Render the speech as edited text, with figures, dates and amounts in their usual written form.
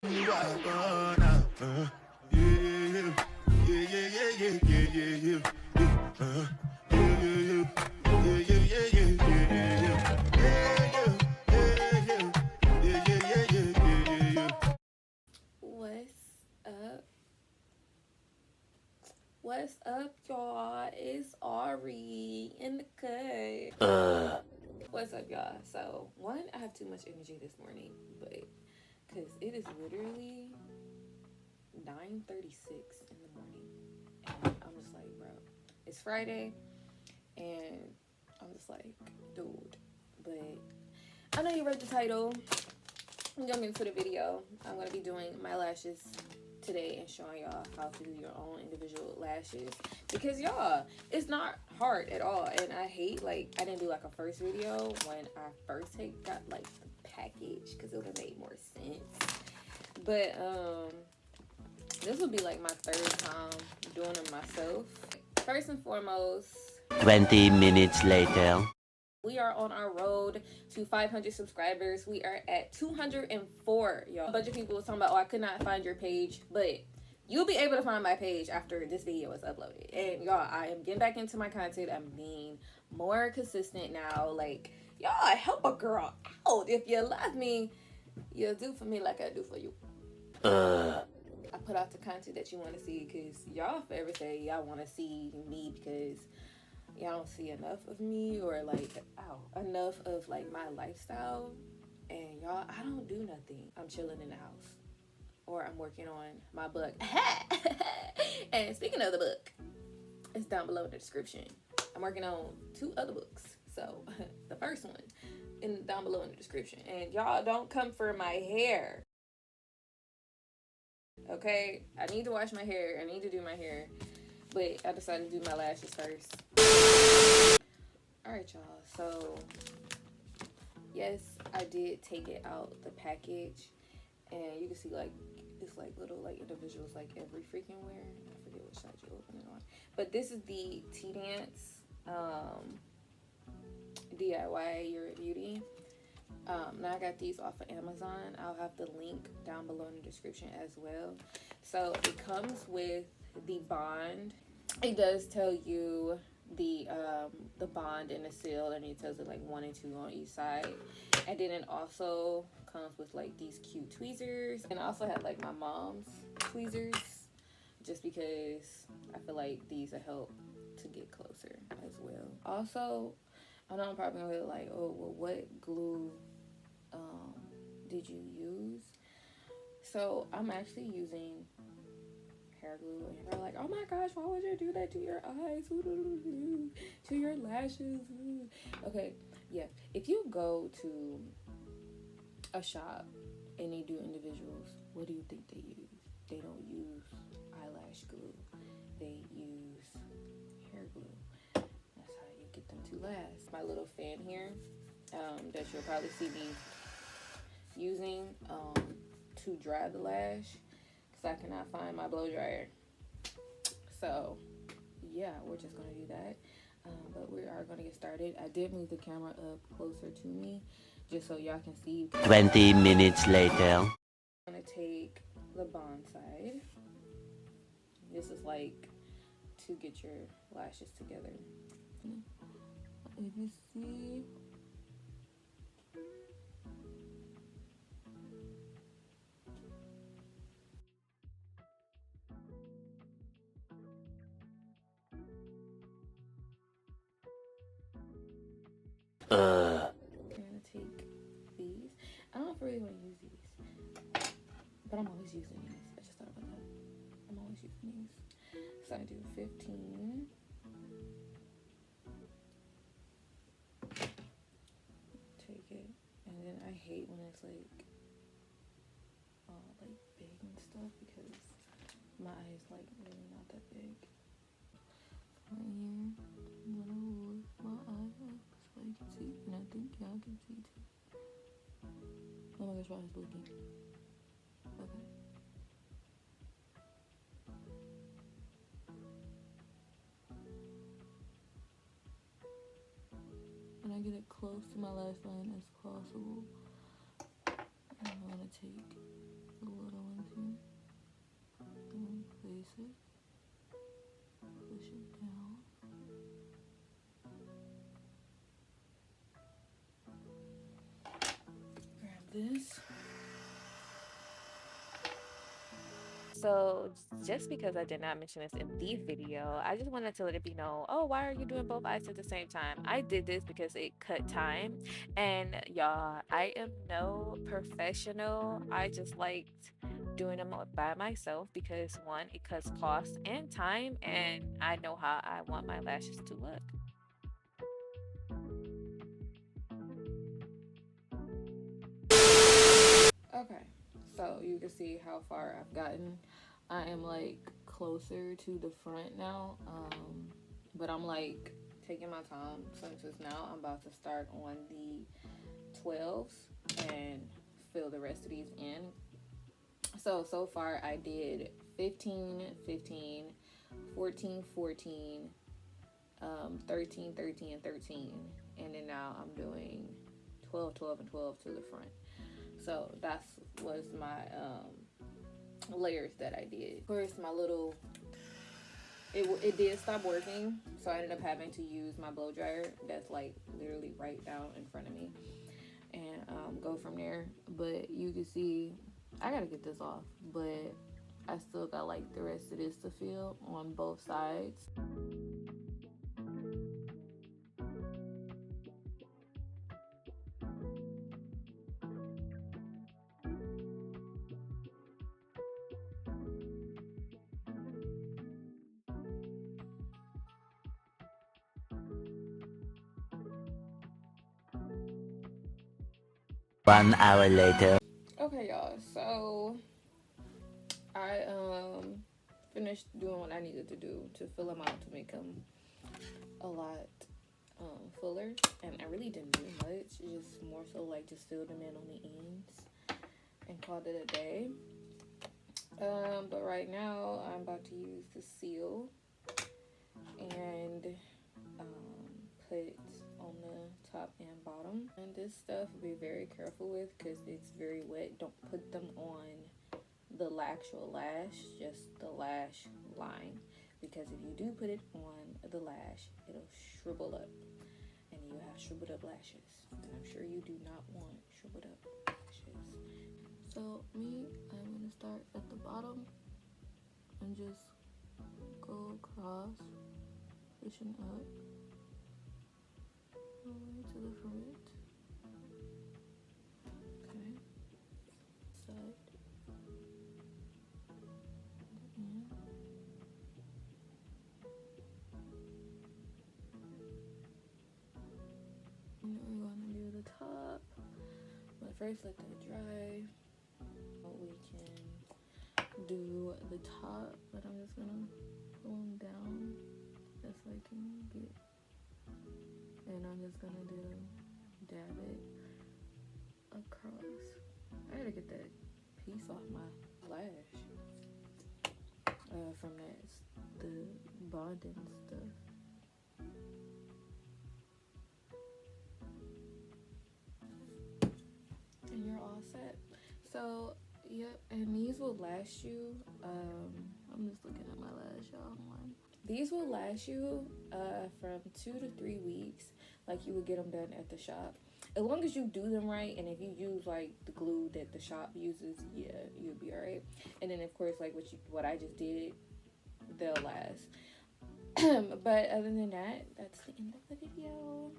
up? What's up, y'all? It's Ari in the cut. What's up, y'all? So, one, I have too much energy this morning, but because it is literally 9:36 in the morning, and I'm just like, bro, it's Friday, and I'm just like, dude. But I know you read the title. I'm gonna get into the video. I'm gonna be doing my lashes today and showing y'all how to do your own individual lashes, because y'all, it's not hard at all. And I hate, like, I didn't do like a first video when I first got like the package, because it would have made more sense. But this will be like my third time doing it myself. First and foremost, 20 minutes later. we are on our road to 500 subscribers. We are at 204, y'all. A bunch of people was talking about, oh, I could not find your page, but you'll be able to find my page after this video is uploaded. And y'all, I am getting back into my content. I'm being more consistent now. Like, y'all, help a girl out. If you love me, you'll do for me like I do for you. I put out the content that you want to see, because y'all forever say y'all want to see me because y'all don't see enough of me, or like, enough of like my lifestyle. And y'all, I don't do nothing. I'm chilling in the house, or I'm working on my book. And speaking of the book, it's down below in the description. I'm working on 2 other books, so the first one down below in the description. And y'all, don't come for my hair, okay? I need to wash my hair. I need to do my hair, but I decided to do my lashes first. Alright, y'all, so yes, I did take it out the package, and you can see like it's like little like individuals like every freaking where. I forget which side you open it on, but this is the Tdance DIY Your Beauty. Now I got these off of Amazon. I'll have the link down below in the description as well. So it comes with the bond. It does tell you the bond and the seal, and it tells it like 1 and 2 on each side. And then it also comes with like these cute tweezers, and I also have like my mom's tweezers, just because I feel like these will help to get closer as well. Also, I know I'm probably gonna be like, oh well, what glue did you use? So I'm actually using hair glue, and you're like, oh my gosh, why would you do that to your eyes, to your lashes? Okay, yeah, if you go to a shop and they do individuals, what do you think they use? They don't use eyelash glue, they use hair glue. That's how you get them to last. My little fan here that you'll probably see me using to dry the lash, because I cannot find my blow dryer. So yeah, we're just gonna do that. But we are gonna get started. I did move the camera up closer to me just so y'all can see. 20 minutes later. I'm gonna take the bond side. This is like to get your lashes together. If you see, you're gonna take these. I don't know if I really want to use these, but I'm always using these. I just thought about that. I'm always using these. So I do 15. Take it, and then I hate when it's like like big and stuff, because my eye is like really not that big. Right here, I'm gonna hold my eye up so you can see, and I think y'all can see too. Oh my gosh, why is blinking? Okay. And I get it close to my lash line as possible. I'm gonna take a little this. So just because I did not mention this in the video, I just wanted to let it be known, oh, why are you doing both eyes at the same time? I did this because it cut time. And y'all, I am no professional. I just liked doing them by myself because one, it cuts cost and time, and I know how I want my lashes to look. Okay, so you can see how far I've gotten. I am like closer to the front now, but I'm like taking my time since it's now. I'm about to start on the 12s and fill the rest of these in. So far I did 15, 15, 14, 14, 13, 13, and 13. And then now I'm doing 12, 12, and 12 to the front. So that's was my layers that I did. Of course, my little it did stop working, so I ended up having to use my blow dryer that's like literally right down in front of me, and go from there. But you can see I gotta get this off, but I still got like the rest of this to fill on both sides. One hour later. Okay, y'all. So I finished doing what I needed to do to fill them out to make them a lot fuller, and I really didn't do much. Just more so like just filled them in on the ends and called it a day. But right now I'm about to use the seal and put on the top and bottom. And this stuff be very careful with because it's very wet. Don't put them on the actual lash, just the lash line, because if you do put it on the lash, it'll shrivel up and you have shriveled up lashes, and I'm sure you do not want shriveled up lashes. So me, I'm gonna start at the bottom and just go across, pushing up all the way to the front. Okay, side. And we're gonna do the top, but first let that dry. We can do the top, but I'm just gonna pull them down as I can get, and I'm just gonna dab it across. I gotta get that piece off my lash from the bonding stuff. And you're all set. So yep, and these will last you. I'm just looking at my lash, y'all. These will last you from 2 to 3 weeks, like you would get them done at the shop. As long as you do them right, and if you use like the glue that the shop uses, yeah, you'll be alright. And then of course, like what I just did, they'll last. But other than that, that's the end of the video.